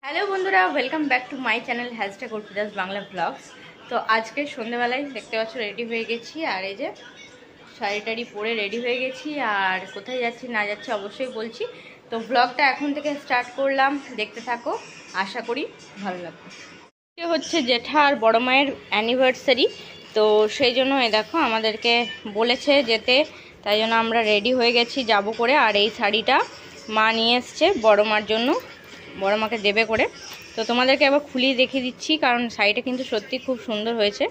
Hello বন্ধুরা, welcome back to my channel hashtag Arpita's Bangla blogs. তো আজকে সন্ধ্যেবেলায় দেখতে পাচ্ছ রেডি হয়ে গেছি, আর এই যে শাড়ি টাড়ি পরে রেডি হয়ে গেছি। আর কোথায় যাচ্ছি না যাচ্ছি অবশ্যই বলছি। তো ব্লগটা এখন থেকে স্টার্ট করলাম, দেখতে থাকো, আশা করি ভালো লাগবে। হচ্ছে জেঠা আর বড় মায়ের অ্যানিভার্সারি, তো সেই জন্য দেখো আমাদেরকে বলেছে যেতে, তাই জন্য আমরা রেডি হয়ে গেছি যাব করে। আর এই শাড়িটা মা নিয়ে এসছে বড় মার জন্য, বড় মাকে দেবে করে। তো তোমাদেরকে আবার খুলিয়ে দেখিয়ে দিচ্ছি, কারণ শাড়িটা কিন্তু সত্যি খুব সুন্দর হয়েছে।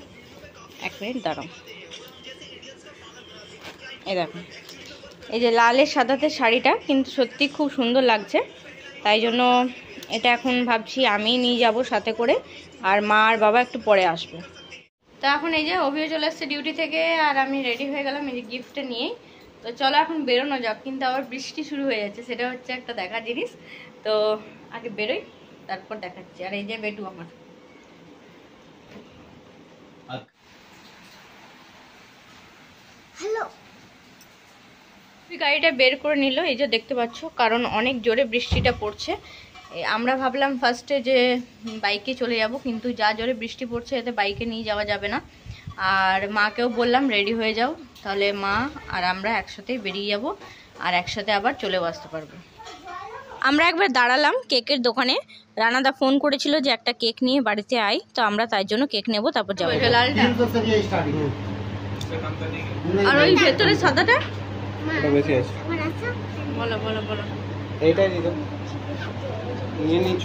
এক মিনিট দাঁড়াও, এই দেখো, এই যে লালের সাদাতে শাড়িটা কিন্তু সত্যি খুব সুন্দর লাগছে। তাই জন্য এটা এখন ভাবছি আমি নিয়ে যাব সাথে করে, আর মা আর বাবা একটু পরে আসবে। তো এখন এই যে অভিও চলে আসছে ডিউটি থেকে, আর আমি রেডি হয়ে গেলাম এই যে গিফটটা নিয়েই। তো চলো এখন বেরোনো যাক, কিন্তু আবার বৃষ্টি শুরু হয়ে যাচ্ছে, সেটা হচ্ছে একটা দেখার জিনিস। তো আগে বেরোই, তারপর দেখাচ্ছি। আর এই যে বেটু আমার, হ্যালো, গাড়িটা বের করে নিল, এই যে দেখতে পাচ্ছ, কারণ অনেক জোরে বৃষ্টিটা পড়ছে। আমরা ভাবলাম ফার্স্টে যে বাইকে চলে যাব, কিন্তু যা জোরে বৃষ্টি পড়ছে এতে বাইকে নিয়ে যাওয়া যাবে না। আর মাকেও বললাম রেডি হয়ে যাও, তাহলে মা আর আমরা একসাথেই বেরিয়ে যাব, আর একসাথে আবার চলেও আসতে পারবো। আমরা একবার দাঁড়ালাম কেকের দোকানে, রানাদা ফোন করেছিল যে একটা কেক নিয়ে বাড়িতে আয়, তো আমরা তাই জন্য কেক নেব, তারপর যাবো। আর ওই ভেতরে সাদাটা বলো বলো বলো, এইটাই দিও নিয়ে নিচ্ছ।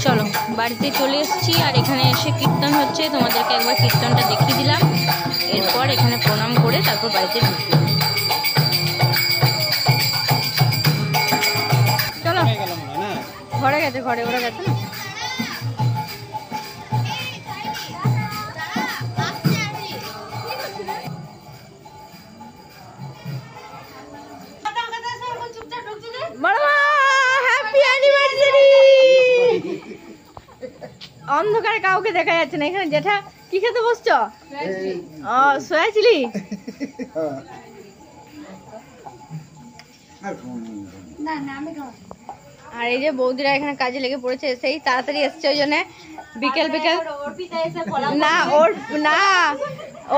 চলো বাড়িতে চলে এসেছি, আর এখানে এসে কীর্তন হচ্ছে, তোমাদেরকে একবার কীর্তনটা দেখিয়ে দিলাম। এরপর এখানে প্রণাম করে তারপর বাড়িতে ঢুকলাম। চলো ঘরে গেছে, ঘরে ওরা গেছে না। অন্ধকারে কাউকে দেখা যাচ্ছে না। এখানে জেঠা কি খেতে বসছো? ও সোয়া চিলি। আর এই যে বৌদিরা এখানে কাজে লেগে পড়েছে, সেই তাড়াতাড়ি এসছে, ওই জন্য বিকেল বিকেল না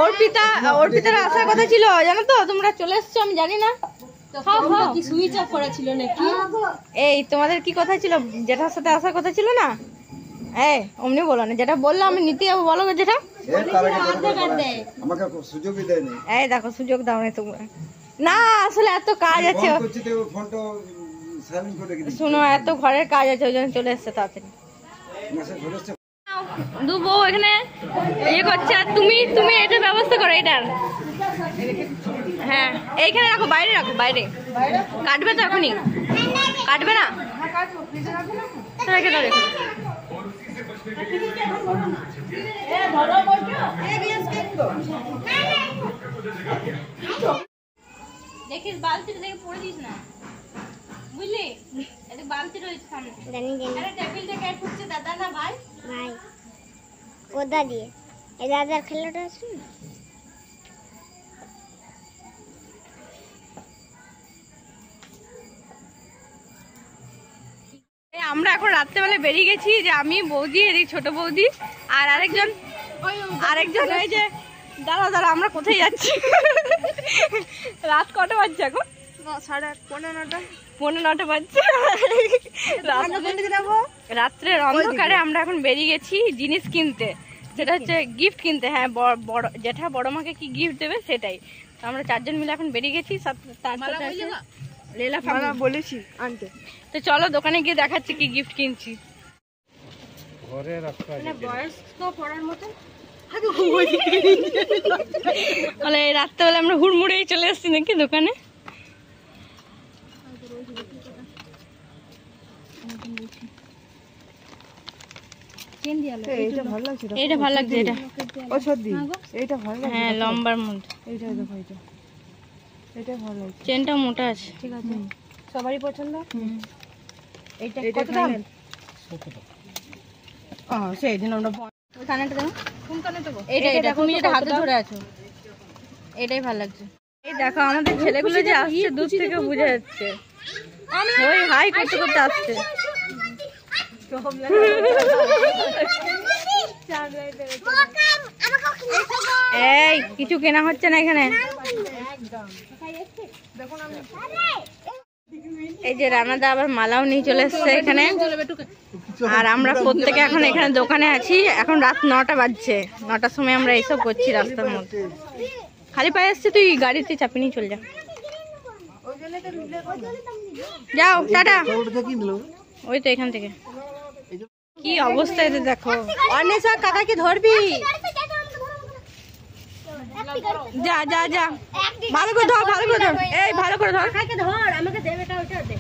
অর্পিতার আসার কথা ছিল, জানো তো, তোমরা চলে এসছো আমি জানি না। সুইচ অফ করা ছিল নাকি? এই তোমাদের কি কথা ছিল? জেঠার সাথে আসার কথা ছিল না? এই অমনি বলো না, যেটা বললাম আমি নিতে যাবো, বলো যেটা। এই দেখো সুযোগ দাও না তোমরা, না আসলে এত কাজ আছে, শুনো এত ঘরের কাজ আছে, ওই জন্য চলে এসছে তাড়াতাড়ি। দু বউ এখানে ইয়ে করছে, আর তুমি তুমি এটা ব্যবস্থা করো এটার। হ্যাঁ এইখানে রাখো, বাইরে রাখো, বাইরে কাটবে তো এখনই, কাটবে না রেখে দাও, রেখে দেখিস বালতিটা দেখে পড়ে দিস না, বুঝলি? এদিকে বালতি রয়েছে সামনে, আরে টেবিলটা কে ফুটছে? দাদা না ভাই? ভাই ও দাদি, এই দাদার খেলাটা আছে না। আমরা এখন রাত্রেবেলা বেরিয়ে গেছি, যে আমি বৌদি, এদিকে ছোট বৌদি, আর আরেকজন ওই যে দাঁড়া দাঁড়া, আমরা কোথায় যাচ্ছি? রাত কটা বাজছে এখন? 8:30, 9:30 বাজছে। রাত্রের অন্ধকারে আমরা এখন বেরিয়ে গেছি জিনিস কিনতে, সেটা হচ্ছে গিফট কিনতে। হ্যাঁ বড় জেঠা বড় মাকে কি গিফট দেবে সেটাই। তো আমরা 4 জন মিলে এখন বেরিয়ে গেছি, বলেছি আনতে। তো চলো দোকানে গিয়ে দেখাচ্ছি কি গিফট কিনছি। মানে রাত্রেবেলা আমরা হুড়মুড়েই চলে এসছি নাকি দোকানে। এইটা ভালো লাগছে, এটা হ্যাঁ লম্বার মধ্যে, চেনটা মোটা আছে, ঠিক আছে। সবারই পছন্দ। এইটা কত দাম? সেই দিন আমরা কানেরটা দেবো। কোন কানে দেবো? এইটা তুমি যেটা হাতে ধরে আছো এটাই ভালো লাগছে। এই দেখো আমাদের ছেলেগুলো যে আসছে দূর থেকে বোঝা যাচ্ছে, ওই হাই করতে করতে আসছে। এই কিছু কেনা হচ্ছে না এখানে। এই যে রানাদা আবার মালাও নিয়ে চলে এসছে এখানে। আর আমরা প্রত্যেকে এখন এখানে দোকানে আছি। এখন রাত 9টা বাজছে, 9টার সময় আমরা এইসব করছি রাস্তার মধ্যে। খালি পায়ে আসছে, তুই গাড়িতে চাপি নিয়ে চলে যা। যাও টাটা। ওই তো এখান থেকে। কি অবস্থা এদের দেখো। অনেশা কাকাকে ধরবি, যা যা যা, ভালো করে ধর, ভালো করে ধর, এই ভালো করে ধর, আমাকে দে বেটা, ওইটা দে।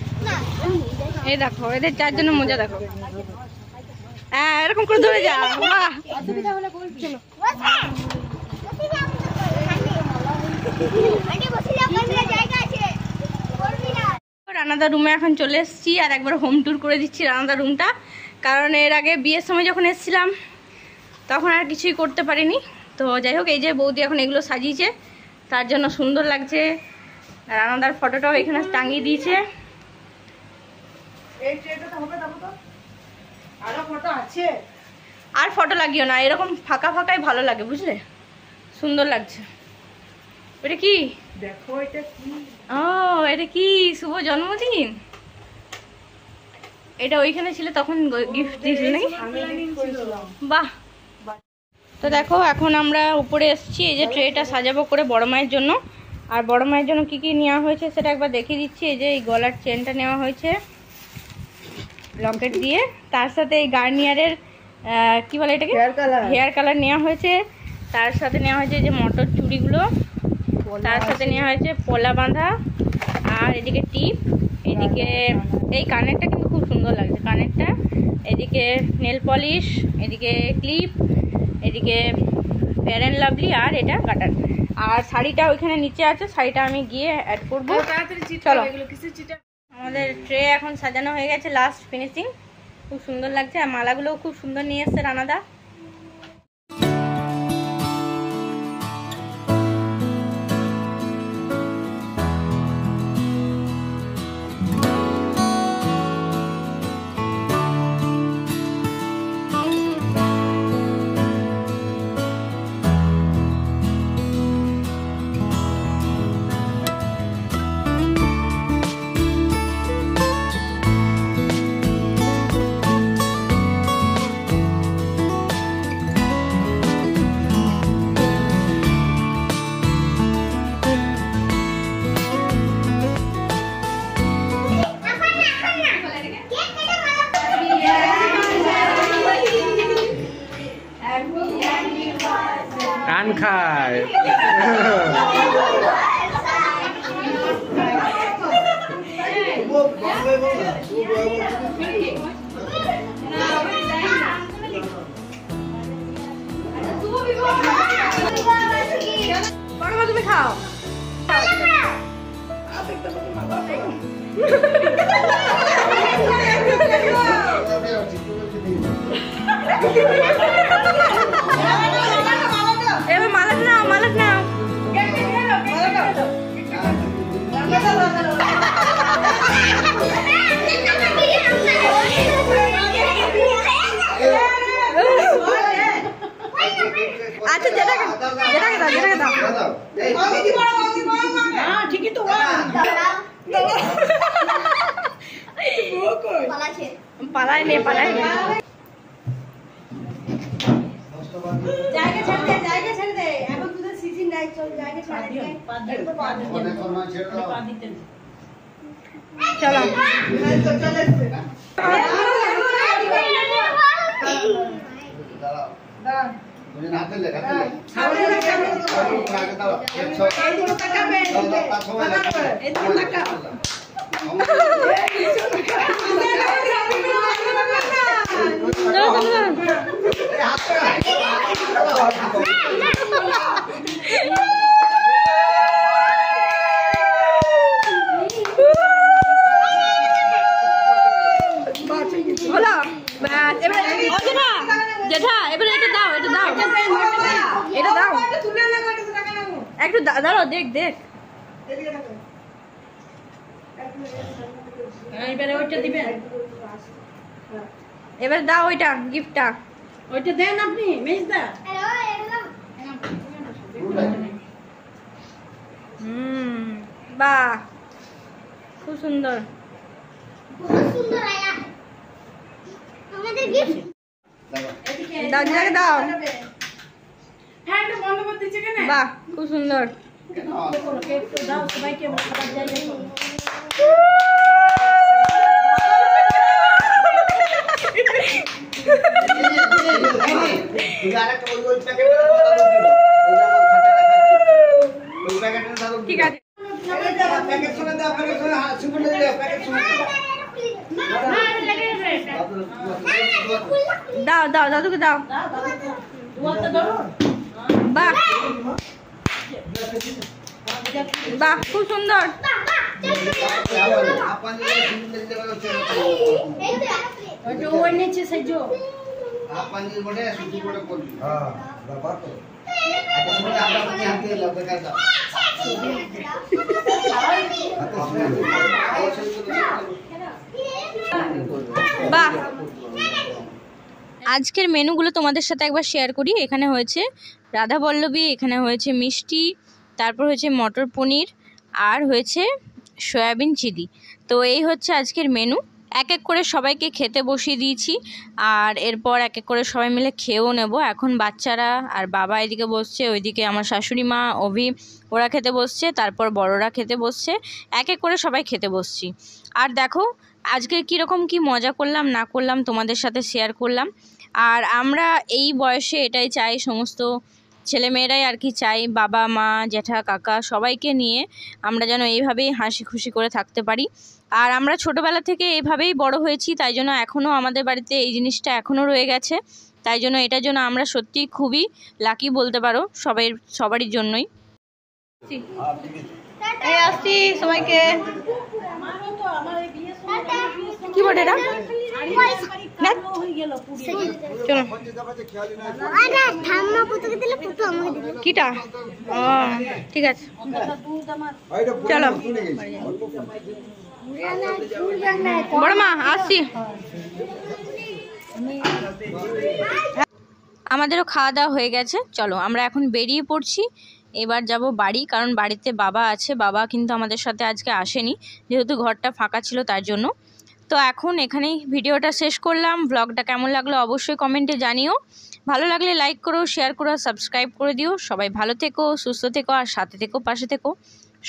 এই দেখো এদের চারজনের মজা দেখো। হ্যাঁ এরকম করে ধরে যা। বাহ, অসুবিধা হলে বলছি। রানাদার রুমে এখন চলে এসেছি আর একবার হোম ট্যুর করে দিচ্ছি রানাদার রুমটা। কারণ এর আগে বিয়ের সময় যখন এসেছিলাম তখন আর কিছুই করতে পারিনি। তো যাই হোক, এই যে বৌদি এখন এগুলো সাজিয়েছে, তার জন্য সুন্দর লাগছে। রানাদার ফটোটাও এখানে টাঙিয়ে দিয়েছে। আর ফটো লাগিও না, এরকম ফাঁকা ফাঁকাই ভালো লাগে, বুঝলে, সুন্দর লাগছে। এটা কি দেখো, এটা কি? ও এটা কি শুভ জন্মদিন? এটা ওইখানে ছিল তখন গিফট দিয়েছিল নাকি? বাহ। তো দেখো এখন আমরা উপরে এসেছি, এই যে ট্রেটা সাজাবো করে বড় মায়ের জন্য। আর বড় মায়ের জন্য কি কি নেওয়া হয়েছে সেটা একবার দেখিয়ে দিচ্ছি। এই যে এই গলার চেনটা নেওয়া হয়েছে লকেট দিয়ে, তার সাথে এই গার্নিয়ারের কি বলে এটাকে, হেয়ার কালার নেওয়া হয়েছে। তার সাথে নেওয়া হয়েছে যে মটর চুড়িগুলো, তার সাথে নেওয়া হয়েছে পলা বাঁধা, আর এদিকে টিপ, এদিকে এই কানেরটা কিন্তু খুব সুন্দর লাগছে কানেরটা, এদিকে নেল পলিশ, এদিকে ক্লিপ, এদিকে ফেয়ার অ্যান্ড লাভলি, আর এটা কাটার। আর শাড়িটা ওইখানে নিচে আছে, শাড়িটা আমি গিয়ে অ্যাড করবো। চলো। আমাদের ট্রে এখন সাজানো হয়ে গেছে, লাস্ট ফিনিশিং, খুব সুন্দর লাগছে। আর মালাগুলোও খুব সুন্দর নিয়ে এসছে রানাদা। কান খায়। তুমি খাও। এবার মালাক নাও, মালাক নাও। আচ্ছা যেটাকে দাও, যেটাকে দাও। ঠিকই তো পালায় নে, পালায় নে। জায়গা ছেড়ে দে, জায়গা ছেড়ে দে, এখন তোদের সিজন নাই, চল জায়গা ছেড়ে দে। চলো জেঠা এবারে এটা দাও, এটা দাও, এটা দাও একটু, দাঁড়াও দেখ দেখ। এবারে ওইটা দিবেন, এবারে দাও ওইটা গিফটটা, ওইটা দেন আপনি মেজদা। বাহ খুব সুন্দর, দাও দিদাকে দাও। বাহ খুব সুন্দর। ঠিক আছে দাও দাও দাদুকে দাও। বাহ বাহ খুব সুন্দর। বাহ আজকের মেনুগুলো তোমাদের সাথে একবার শেয়ার করি। এখানে হয়েছে রাধা বল্লভী, এখানে হয়েছে মিষ্টি, তারপর হয়েছে মটর পনির, আর হয়েছে সয়াবিন চিলি। তো এই হচ্ছে আজকের মেনু। এক এক করে সবাইকে খেতে বসিয়ে দিয়েছি, আর এরপর এক এক করে সবাই মিলে খেয়েও নেব। এখন বাচ্চারা আর বাবা এদিকে বসছে, ওইদিকে আমার শাশুড়ি মা, অভি ওরা খেতে বসছে, তারপর বড়রা খেতে বসছে, এক এক করে সবাই খেতে বসছি। আর দেখো আজকে কীরকম কি মজা করলাম না করলাম তোমাদের সাথে শেয়ার করলাম। আর আমরা এই বয়সে এটাই চাই, সমস্ত ছেলেমেয়েরাই আর কি চাই, বাবা মা জ্যাঠা কাকা সবাইকে নিয়ে আমরা যেন এইভাবেই হাসি খুশি করে থাকতে পারি। আর আমরা ছোটোবেলা থেকে এইভাবেই বড় হয়েছি, তাই জন্য এখনও আমাদের বাড়িতে এই জিনিসটা এখনও রয়ে গেছে। তাই জন্য এটার জন্য আমরা সত্যিই খুবই লাকি বলতে পারো, সবারই জন্যই। এই আসছি সবাইকে। কি বলে এটা? চলো কিটা, ও ঠিক আছে চলো। বড় মা আসছি। আমাদেরও খাওয়া দাওয়া হয়ে গেছে, চলো আমরা এখন বেরিয়ে পড়ছি। এবার যাব বাড়ি, কারণ বাড়িতে বাবা আছে। বাবা কিন্তু আমাদের সাথে আজকে আসেনি, যেহেতু ঘরটা ফাঁকা ছিল তার জন্য। তো এখন এখানেই ভিডিওটা শেষ করলাম। ব্লগটা কেমন লাগলো অবশ্যই কমেন্টে জানিও। ভালো লাগলে লাইক করো, শেয়ার করো, সাবস্ক্রাইব করে দিও। সবাই ভালো থেকো, সুস্থ থেকো, আর সাথে থেকো, পাশে থেকো।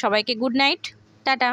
সবাইকে গুড নাইট, টাটা।